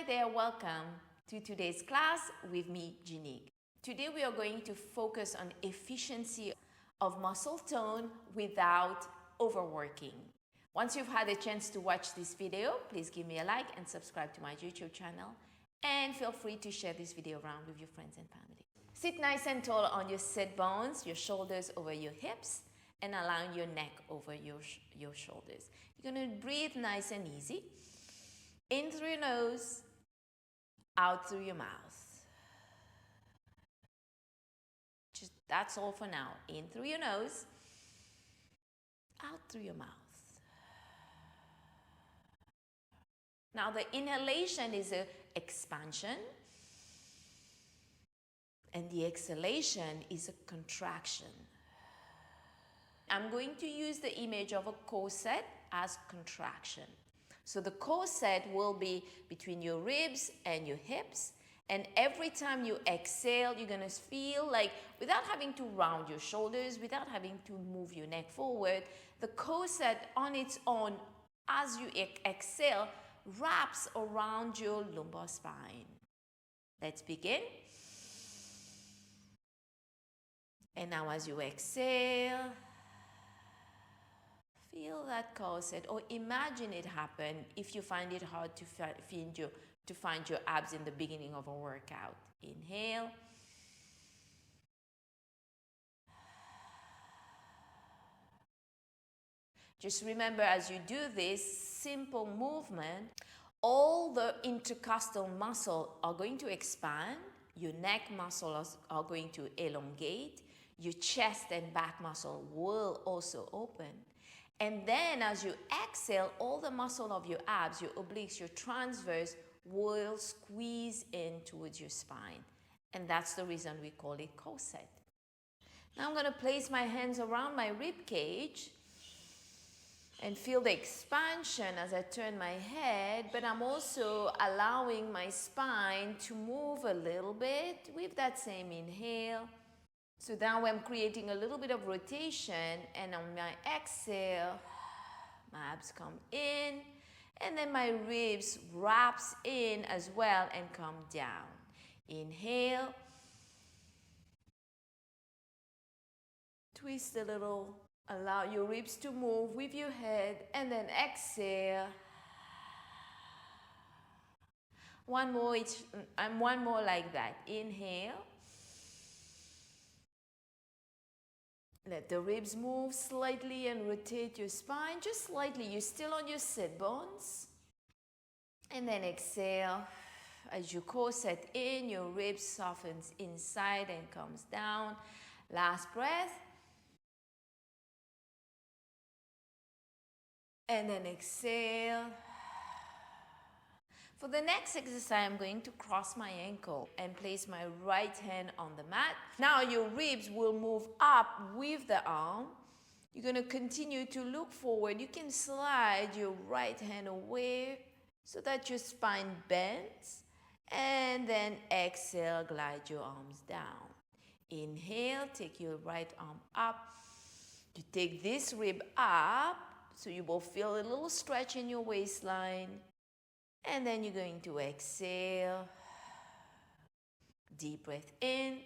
Hi there, welcome to today's class with me, Jinique. Today we are going to focus on efficiency of muscle tone without overworking. Once you've had a chance to watch this video, please give me a like and subscribe to my YouTube channel, and feel free to share this video around with your friends and family. Sit nice and tall on your sit bones, your shoulders over your hips, and allowing your neck over your shoulders. You're going to breathe nice and easy. In through your nose, out through your mouth. That's all for now. In through your nose, out through your mouth. Now the inhalation is an expansion, and the exhalation is a contraction. I'm going to use the image of a corset as contraction. So the corset will be between your ribs and your hips, and every time you exhale, you're going to feel like, without having to round your shoulders, without having to move your neck forward, the corset on its own, as you exhale, wraps around your lumbar spine. Let's begin. And now as you exhale, feel that corset, or imagine it happen if you find it hard to find your abs in the beginning of a workout. Inhale. Just remember, as you do this simple movement, all the intercostal muscles are going to expand, your neck muscles are going to elongate, your chest and back muscle will also open. And then as you exhale, all the muscle of your abs, your obliques, your transverse will squeeze in towards your spine. And that's the reason we call it corset. Now I'm going to place my hands around my rib cage and feel the expansion as I turn my head, but I'm also allowing my spine to move a little bit with that same inhale. So now I'm creating a little bit of rotation, and on my exhale, my abs come in, and then my ribs wraps in as well and come down. Inhale. Twist a little, allow your ribs to move with your head, and then exhale. One more like that. Inhale. Let the ribs move slightly and rotate your spine, just slightly. You're still on your sit bones. And then exhale. As you corset in, your ribs softens inside and comes down. Last breath. And then exhale. For the next exercise, I'm going to cross my ankle and place my right hand on the mat. Now your ribs will move up with the arm. You're going to continue to look forward. You can slide your right hand away so that your spine bends. And then exhale, glide your arms down. Inhale, take your right arm up. You take this rib up, so you will feel a little stretch in your waistline. And then you're going to exhale. Deep breath in.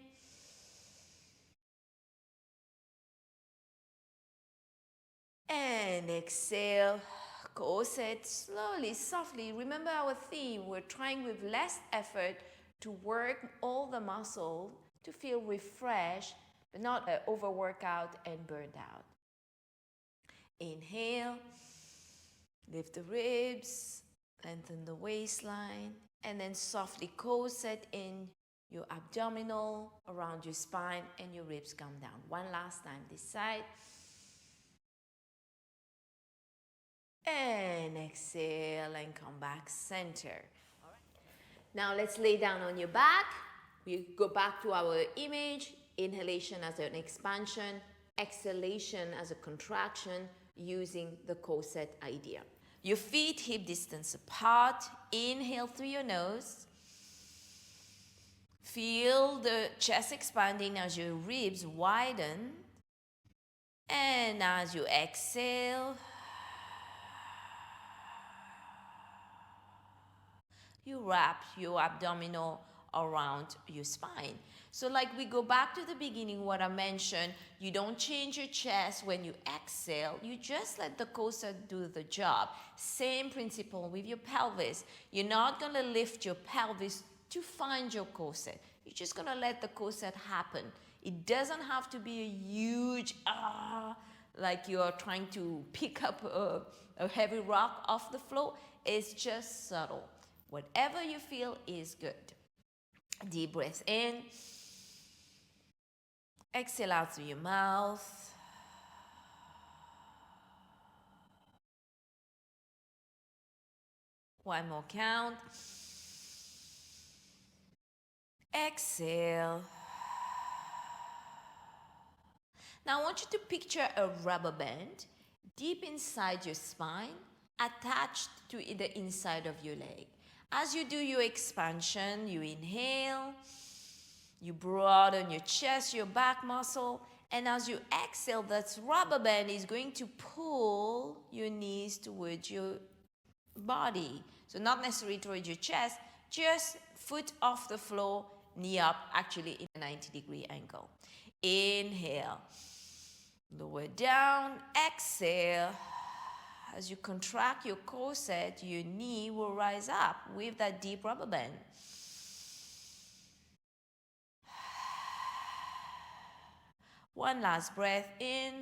And exhale. Corset slowly, softly. Remember our theme. We're trying with less effort to work all the muscle to feel refreshed, but not overwork out and burned out. Inhale. Lift the ribs. Lengthen the waistline, and then softly corset in your abdominal, around your spine, and your ribs come down. One last time this side. And exhale and come back center. All right. Now let's lay down on your back. We go back to our image. Inhalation as an expansion, exhalation as a contraction, using the corset idea. Your feet hip distance apart. Inhale through your nose. Feel the chest expanding as your ribs widen. And as you exhale, you wrap your abdominal around your spine. So like we go back to the beginning, what I mentioned, you don't change your chest when you exhale, you just let the corset do the job. Same principle with your pelvis. You're not gonna lift your pelvis to find your corset. You're just gonna let the corset happen. It doesn't have to be a huge like you're trying to pick up a heavy rock off the floor. It's just subtle. Whatever you feel is good. Deep breath in. Exhale out through your mouth. One more count. Exhale. Now I want you to picture a rubber band deep inside your spine, attached to the inside of your leg. As you do your expansion, you inhale, you broaden your chest, your back muscle, and as you exhale, that rubber band is going to pull your knees towards your body. So not necessarily towards your chest, just foot off the floor, knee up, actually in a 90-degree angle. Inhale, lower down, exhale. As you contract your corset, your knee will rise up with that deep rubber band. One last breath in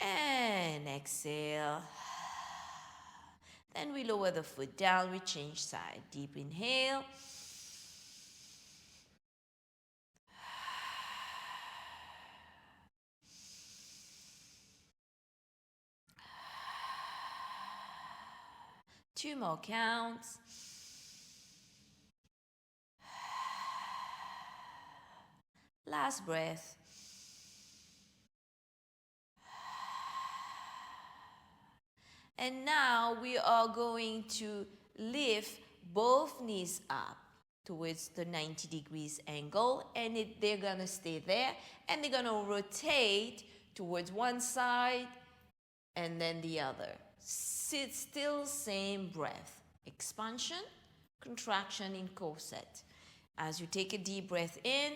and exhale. Then we lower the foot down, we change side. Deep inhale. Two more counts. Last breath. And now we are going to lift both knees up towards the 90 degrees angle, and they're gonna stay there, and they're gonna rotate towards one side and then the other. Sit still, same breath. Expansion, contraction in corset. As you take a deep breath in,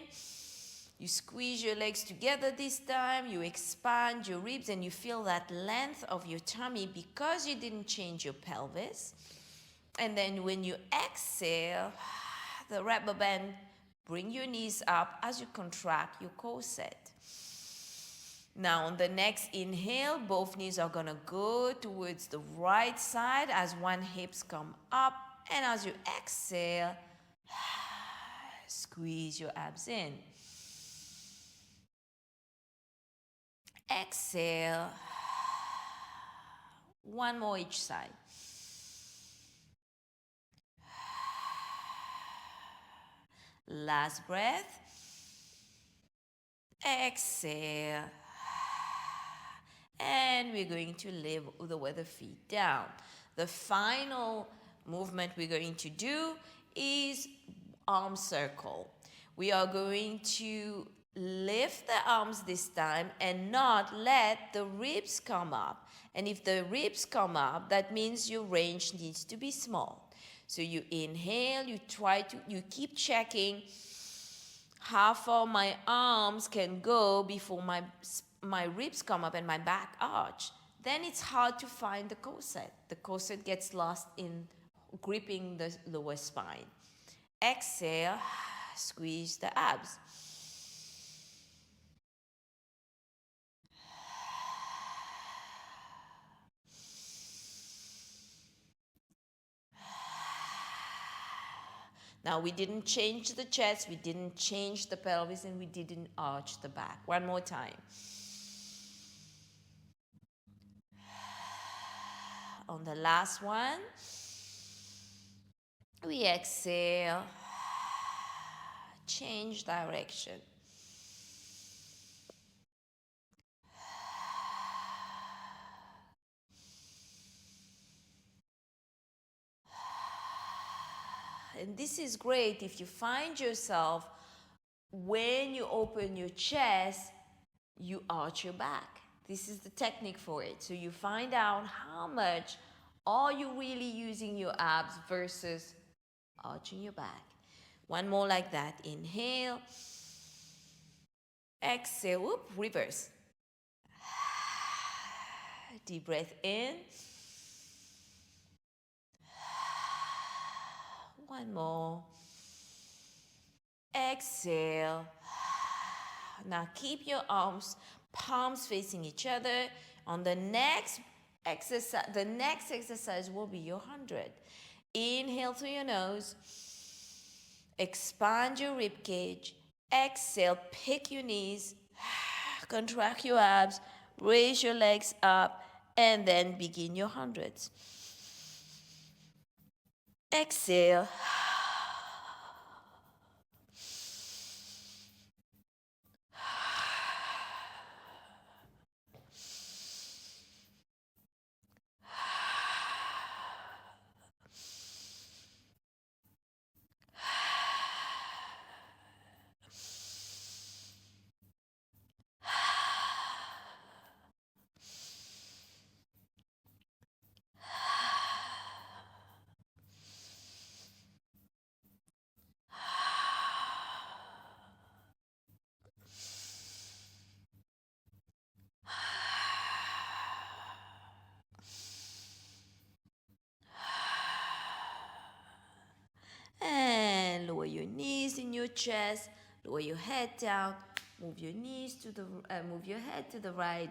you squeeze your legs together this time, you expand your ribs, and you feel that length of your tummy because you didn't change your pelvis. And then when you exhale, the rubber band, bring your knees up as you contract your corset. Now on the next inhale, both knees are gonna go towards the right side as one hips come up, and as you exhale, squeeze your abs in. Exhale. One more each side. Last breath. Exhale. And we're going to lower the feet down. The final movement we're going to do is arm circle. We are going to lift the arms this time and not let the ribs come up. And if the ribs come up, that means your range needs to be small. So you inhale, you keep checking how far my arms can go before my ribs come up and my back arch. Then it's hard to find the corset. The corset gets lost in gripping the lower spine. Exhale, squeeze the abs. Now we didn't change the chest, we didn't change the pelvis, and we didn't arch the back. One more time. On the last one, we exhale, change direction. And this is great if you find yourself, when you open your chest, you arch your back. This is the technique for it. So you find out how much Are you really using your abs versus arching your back? One more like that. Inhale. Exhale. Whoop, reverse. Deep breath in. One more. Exhale. Now keep your arms, palms facing each other. On the next exercise will be your 100. Inhale through your nose. Expand your rib cage. Exhale, pick your knees. Contract your abs. Raise your legs up. And then begin your 100s. Exhale. And lower your knees in your chest. Lower your head down. Move your knees to the move your head to the right.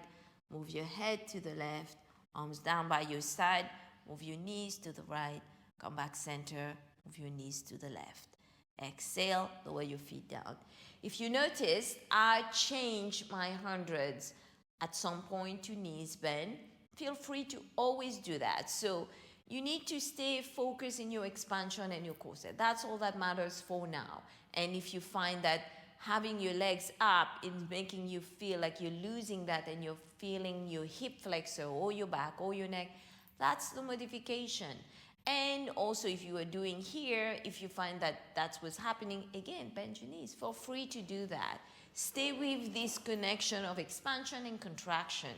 Move your head to the left. Arms down by your side. Move your knees to the right. Come back center. Move your knees to the left. Exhale. Lower your feet down. If you notice, I change my 100s at some point to knees bend. Feel free to always do that. So you need to stay focused in your expansion and your corset. That's all that matters for now. And if you find that having your legs up is making you feel like you're losing that and you're feeling your hip flexor or your back or your neck, that's the modification. And also if you are doing here, if you find that that's what's happening, again, bend your knees. Feel free to do that. Stay with this connection of expansion and contraction.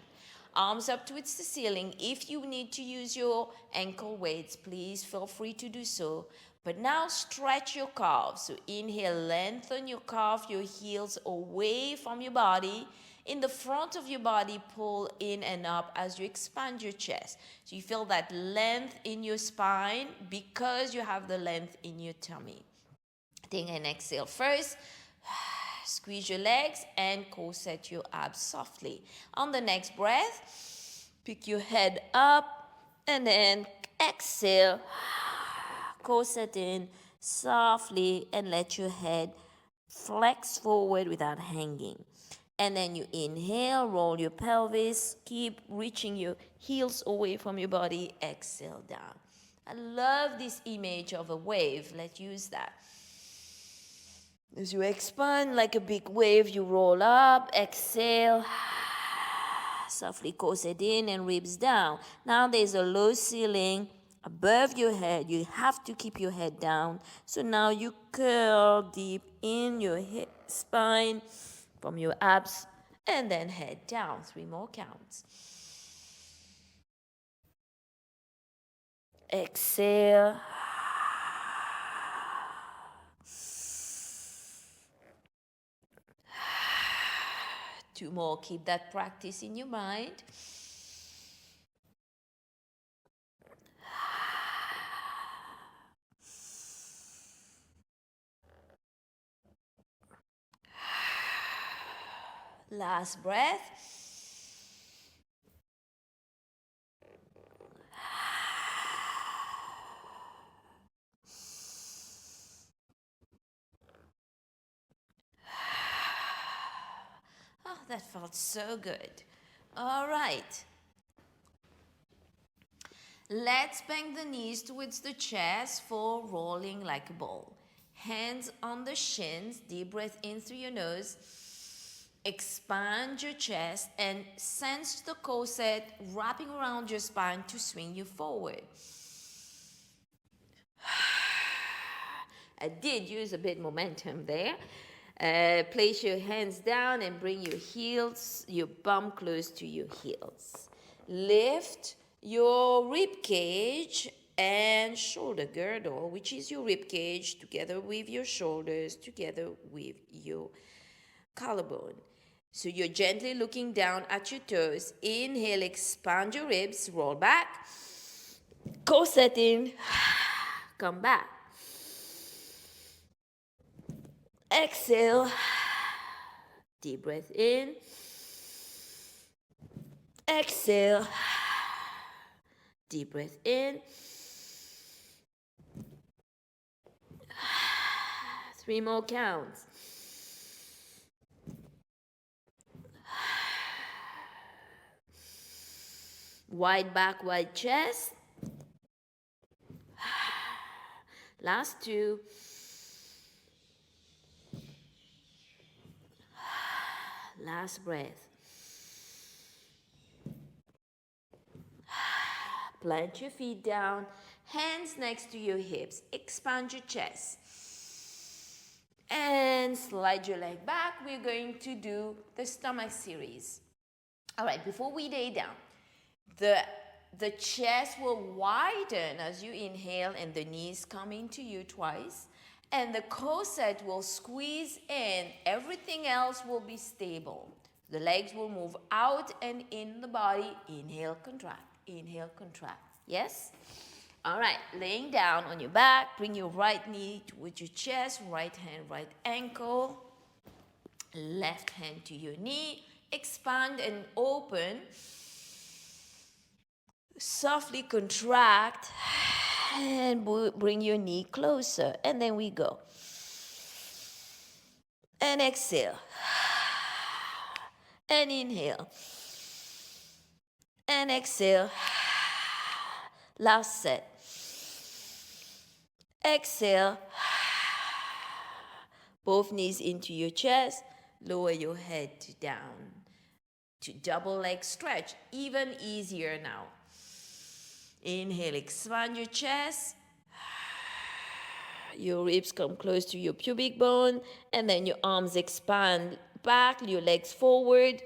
Arms up towards the ceiling. If you need to use your ankle weights, please feel free to do so. But now stretch your calves. So inhale, lengthen your calf, your heels away from your body. In the front of your body, pull in and up as you expand your chest. So you feel that length in your spine because you have the length in your tummy. Take an exhale first. Squeeze your legs and corset your abs softly. On the next breath, pick your head up and then exhale. Corset in softly and let your head flex forward without hanging. And then you inhale, roll your pelvis, keep reaching your heels away from your body, exhale down. I love this image of a wave. Let's use that. As you expand like a big wave, you roll up, exhale, softly corset in and ribs down. Now there's a low ceiling above your head. You have to keep your head down. So now you curl deep in your spine from your abs and then head down. 3 more counts. Exhale. 2 more. Keep that practice in your mind. Last breath. Oh, that felt so good. All right. Let's bend the knees towards the chest for rolling like a ball. Hands on the shins. Deep breath in through your nose. Expand your chest and sense the corset wrapping around your spine to swing you forward. I did use a bit momentum there. Place your hands down and bring your heels, your bum close to your heels. Lift your rib cage and shoulder girdle, which is your rib cage together with your shoulders, together with your collarbone. So you're gently looking down at your toes. Inhale, expand your ribs, roll back. Corseting, come back. Exhale, deep breath in. Exhale, deep breath in. 3 more counts. Wide back, wide chest. Last 2. Last breath. Plant your feet down, hands next to your hips. Expand your chest. And slide your leg back. We're going to do the stomach series. All right, before we lay down, the chest will widen as you inhale and the knees come into you twice. And the corset will squeeze in. Everything else will be stable. The legs will move out and in the body. Inhale, contract. Inhale, contract. Yes? All right, laying down on your back. Bring your right knee towards your chest. Right hand, right ankle. Left hand to your knee. Expand and open. Softly contract. And bring your knee closer. And then we go. And exhale. And inhale. And exhale. Last set. Exhale. Both knees into your chest. Lower your head down. To double leg stretch. Even easier now. Inhale, expand your chest. Your ribs come close to your pubic bone. And then your arms expand back, your legs forward.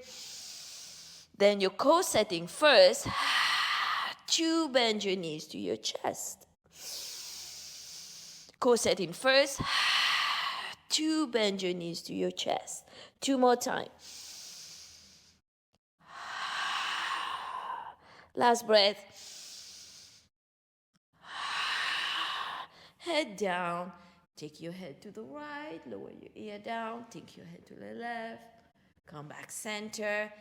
Then your corseting first. To bend your knees to your chest. Corseting first. To bend your knees to your chest. 2 more times. Last breath. Head down. Take your head to the right. Lower your ear down. Take your head to the left. Come back center.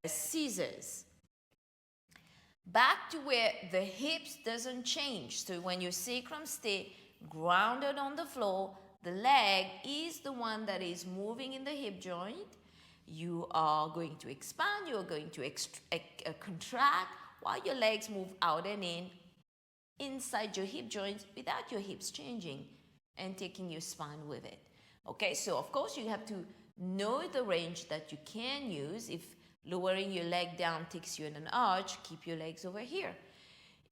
Scissors. Back to where the hips doesn't change. So when your sacrum stay grounded on the floor, the leg is the one that is moving in the hip joint. You are going to expand. You are going to contract while your legs move out and in inside your hip joints without your hips changing and taking your spine with it. Okay, so of course you have to know the range that you can use. If lowering your leg down takes you in an arch, keep your legs over here.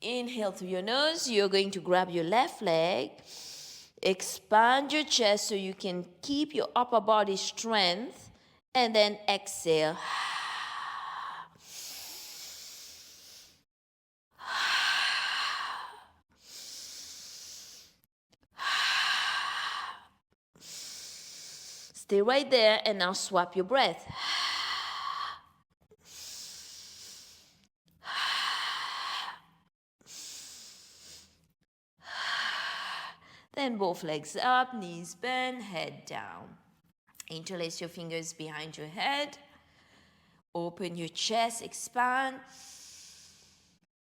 Inhale through your nose. You're going to grab your left leg. Expand your chest so you can keep your upper body strength. And then exhale. Stay right there and now swap your breath. Then both legs up, knees bend, head down. Interlace your fingers behind your head. Open your chest, expand.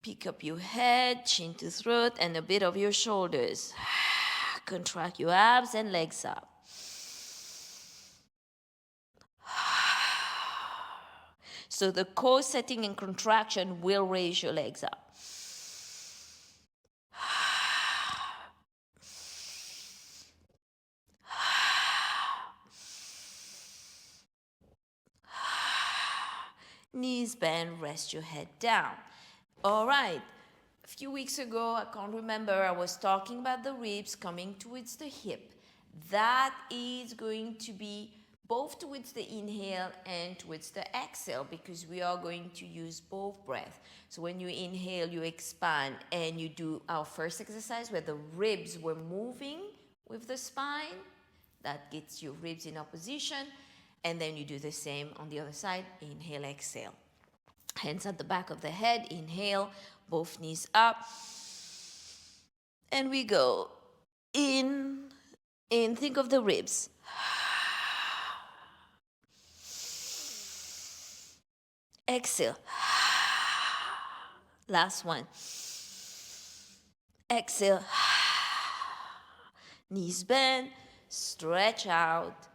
Pick up your head, chin to throat, and a bit of your shoulders. Contract your abs and legs up. So the corseting and contraction will raise your legs up. Knees bend, rest your head down. All right. A few weeks ago, I can't remember, I was talking about the ribs coming towards the hip. That is going to be both towards the inhale and towards the exhale, because we are going to use both breaths. So when you inhale, you expand, and you do our first exercise where the ribs were moving with the spine. That gets your ribs in opposition. And then you do the same on the other side. Inhale, exhale. Hands at the back of the head. Inhale, both knees up. And we go in, think of the ribs. Exhale. Last one. Exhale. Knees bend, stretch out,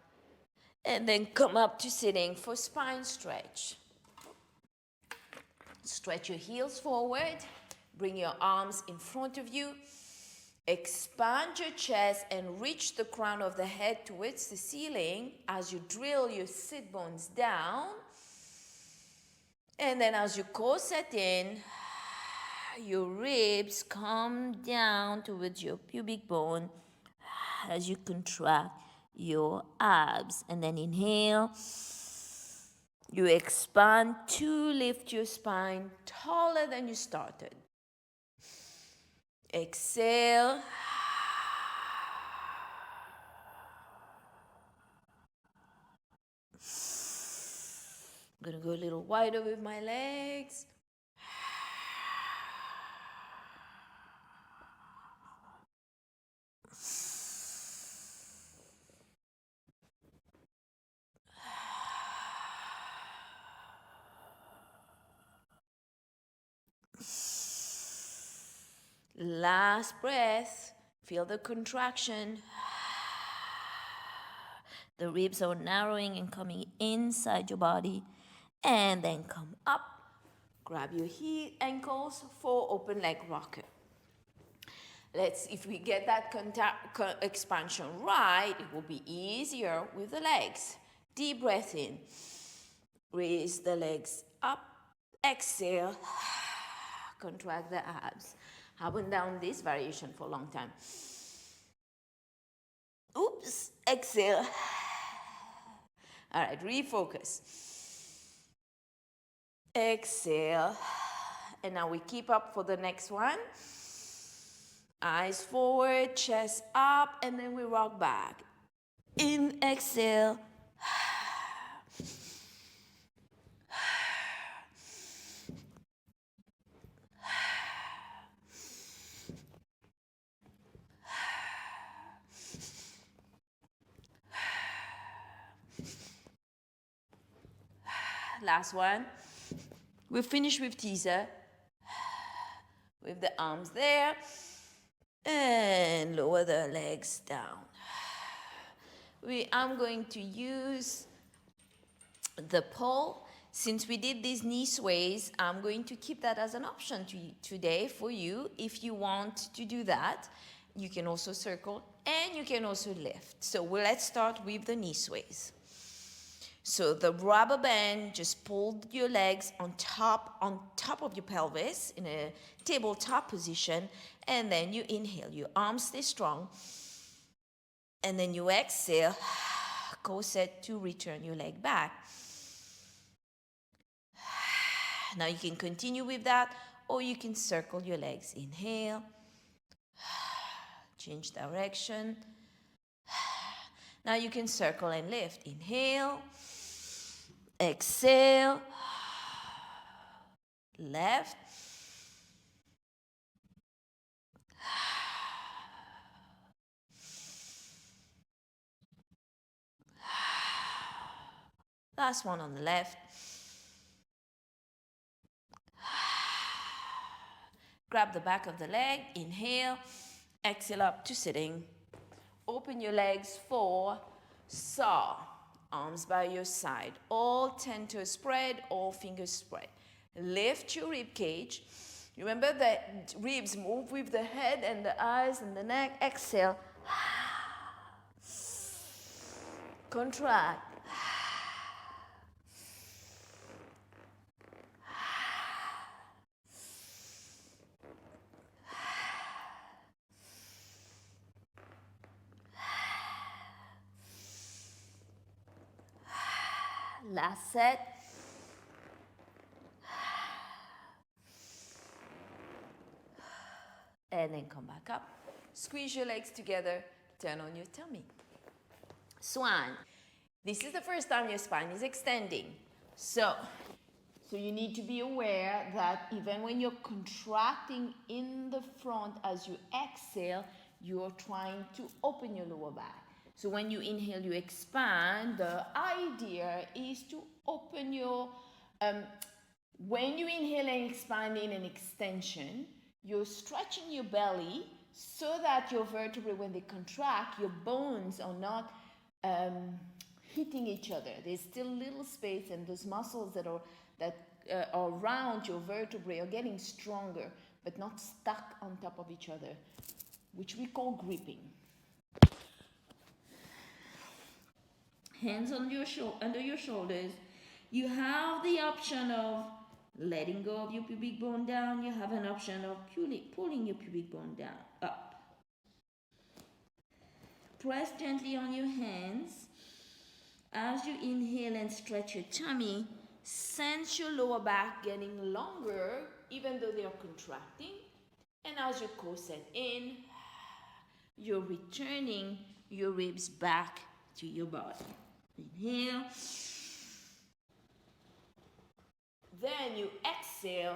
and then come up to sitting for spine stretch. Stretch your heels forward, bring your arms in front of you, expand your chest and reach the crown of the head towards the ceiling as you drill your sit bones down. And then as you corset in, your ribs come down towards your pubic bone as you contract your abs. And then inhale, you expand to lift your spine taller than you started. Exhale. I'm going to go a little wider with my legs. Last breath. Feel the contraction. The ribs are narrowing and coming inside your body. And then come up. Grab your ankles for open leg rocker. If we get that expansion right, it will be easier with the legs. Deep breath in. Raise the legs up. Exhale. Contract the abs. Haven't done this variation for a long time. Oops. Exhale. All right, refocus. Exhale. And now we keep up for the next one. Eyes forward, chest up, and then we rock back. In, exhale. Last one. We'll finish with teaser. With the arms there. And lower the legs down. I'm going to use the pole. Since we did these knee sways, I'm going to keep that as an option today for you. If you want to do that, you can also circle and you can also lift. So let's start with the knee sways. So the rubber band, just pull your legs on top of your pelvis in a tabletop position, and then you inhale. Your arms stay strong, and then you exhale, corset to return your leg back. Now you can continue with that, or you can circle your legs. Inhale, change direction. Now you can circle and lift. Inhale. Exhale, left, last one on the left, grab the back of the leg, inhale, exhale up to sitting, open your legs for saw. Arms by your side, all 10 toes spread, all fingers spread. Lift your rib cage. Remember that ribs move with the head and the eyes and the neck. Exhale. Contract. Last set. And then come back up. Squeeze your legs together. Turn on your tummy. Swan. This is the first time your spine is extending. So you need to be aware that even when you're contracting in the front as you exhale, you're trying to open your lower back. So when you inhale, you expand. The idea is to open your, when you inhale and expand in an extension, you're stretching your belly so that your vertebrae, when they contract, your bones are not hitting each other. There's still little space, and those muscles that are around your vertebrae are getting stronger, but not stuck on top of each other, which we call gripping. Hands on your under your shoulders. You have the option of letting go of your pubic bone down. You have an option of pulling your pubic bone down, up. Press gently on your hands. As you inhale and stretch your tummy, sense your lower back getting longer, even though they are contracting. And as you corset in, you're returning your ribs back to your body. Inhale. Then you exhale,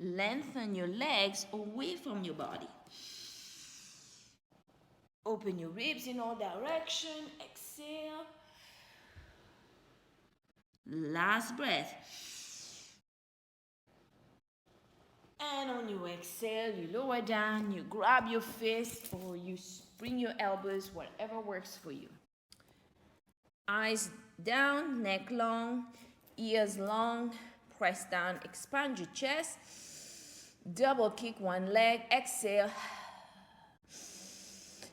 lengthen your legs away from your body. Open your ribs in all directions. Exhale. Last breath. And on your exhale, you lower down, you grab your fist, or you bring your elbows, whatever works for you. Eyes down, neck long, ears long, press down, expand your chest, double kick one leg, exhale.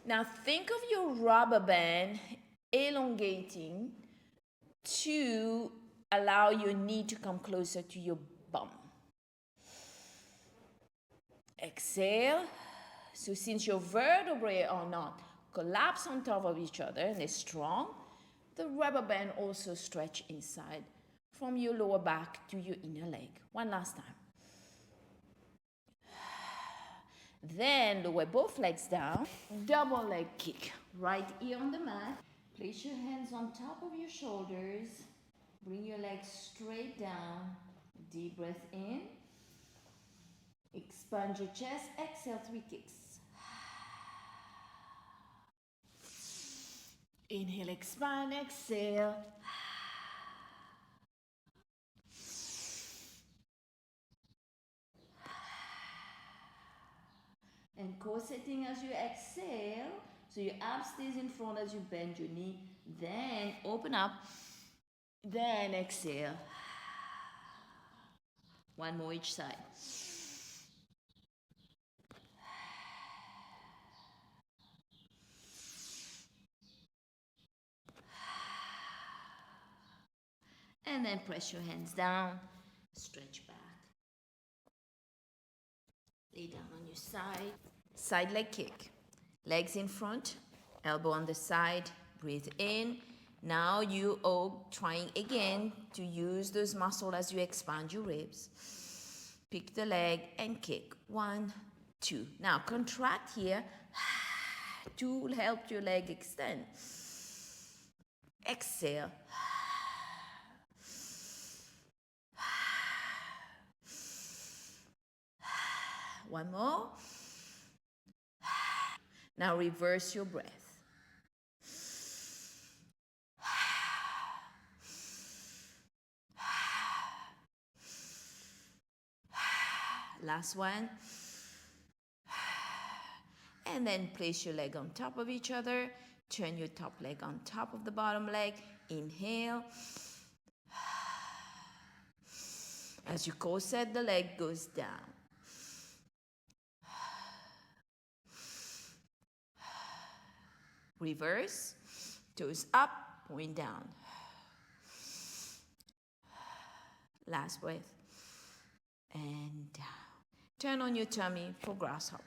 Now think of your rubber band elongating to allow your knee to come closer to your bum. Exhale. So since your vertebrae are not collapsed on top of each other and they're strong, the rubber band also stretch inside from your lower back to your inner leg. One last time. Then lower both legs down, double leg kick. Right ear on the mat. Place your hands on top of your shoulders. Bring your legs straight down. Deep breath in. Expand your chest. Exhale, 3 kicks. Inhale, expand, exhale. And corseting as you exhale. So your abs stays in front as you bend your knee. Then open up. Then exhale. One more each side. And then press your hands down. Stretch back. Lay down on your side. Side leg kick. Legs in front, elbow on the side. Breathe in. Now you are trying again to use those muscles as you expand your ribs. Pick the leg and kick. 1, 2. Now contract here to help your leg extend. Exhale. One more. Now reverse your breath. Last one. And then place your leg on top of each other. Turn your top leg on top of the bottom leg. Inhale. As you corset, the leg goes down. Reverse. Toes up, point down. Last breath. And down. Turn on your tummy for grasshopper.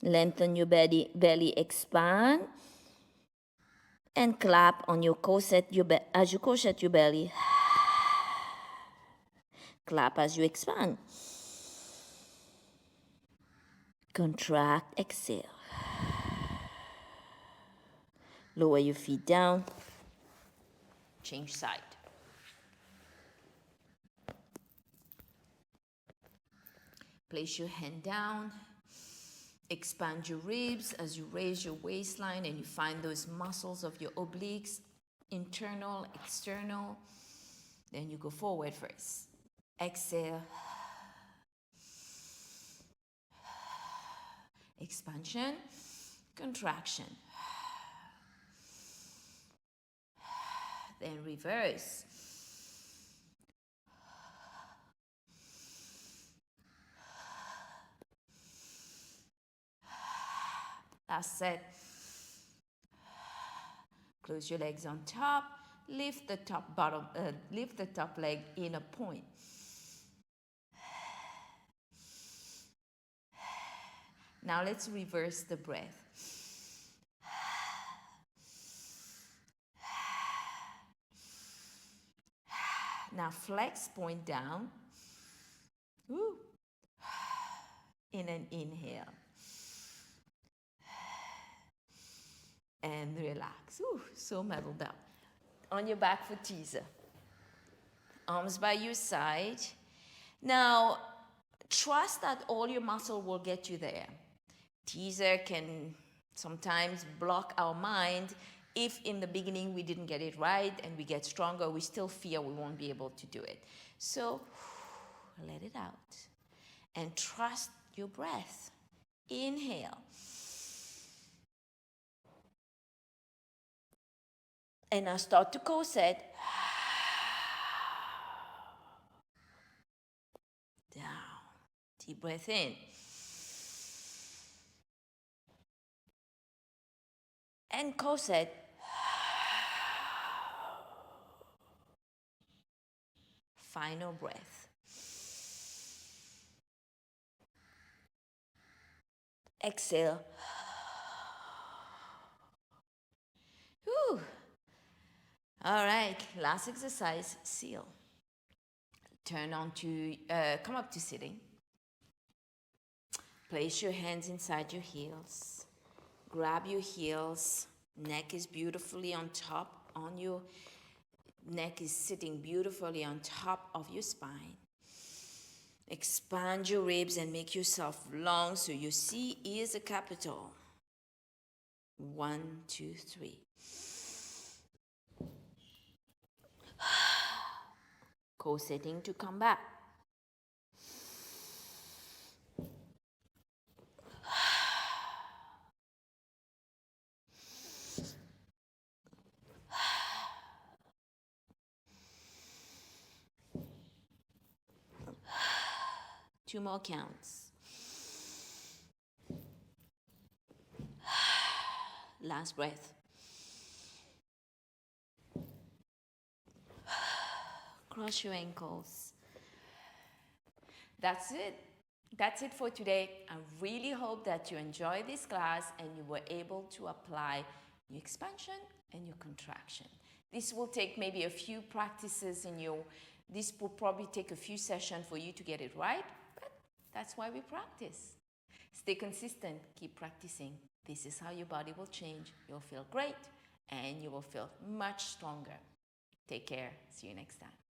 Lengthen your belly, expand. And clap on your corset, as you corset your belly. Clap as you expand. Contract, exhale. Lower your feet down. Change side. Place your hand down. Expand your ribs as you raise your waistline and you find those muscles of your obliques, internal, external. Then you go forward first. Exhale. Expansion, contraction. Then reverse. Last set. Close your legs on top. Lift the top leg in a point. Now let's reverse the breath. Now flex, point down. Woo. In an inhale. And relax. Ooh, so muddled up. On your back for teaser. Arms by your side. Now, trust that all your muscle will get you there. Teaser can sometimes block our mind. If in the beginning we didn't get it right and we get stronger, we still fear we won't be able to do it. So, let it out. And trust your breath. Inhale. And now start to corset. Down. Deep breath in. And corset. Final breath. Exhale. Whew. All right, last exercise, seal. Turn on to, come up to sitting. Place your hands inside your heels. Grab your heels. Neck is beautifully on top, neck is sitting beautifully on top of your spine. Expand your ribs and make yourself long so your C is a capital. 1, 2, 3. Corseting to come back. Two more counts. Last breath. Cross your ankles. That's it. That's it for today. I really hope that you enjoyed this class and you were able to apply your expansion and your contraction. This will take maybe a few practices this will probably take a few sessions for you to get it right, but that's why we practice. Stay consistent, keep practicing. This is how your body will change. You'll feel great and you will feel much stronger. Take care. See you next time.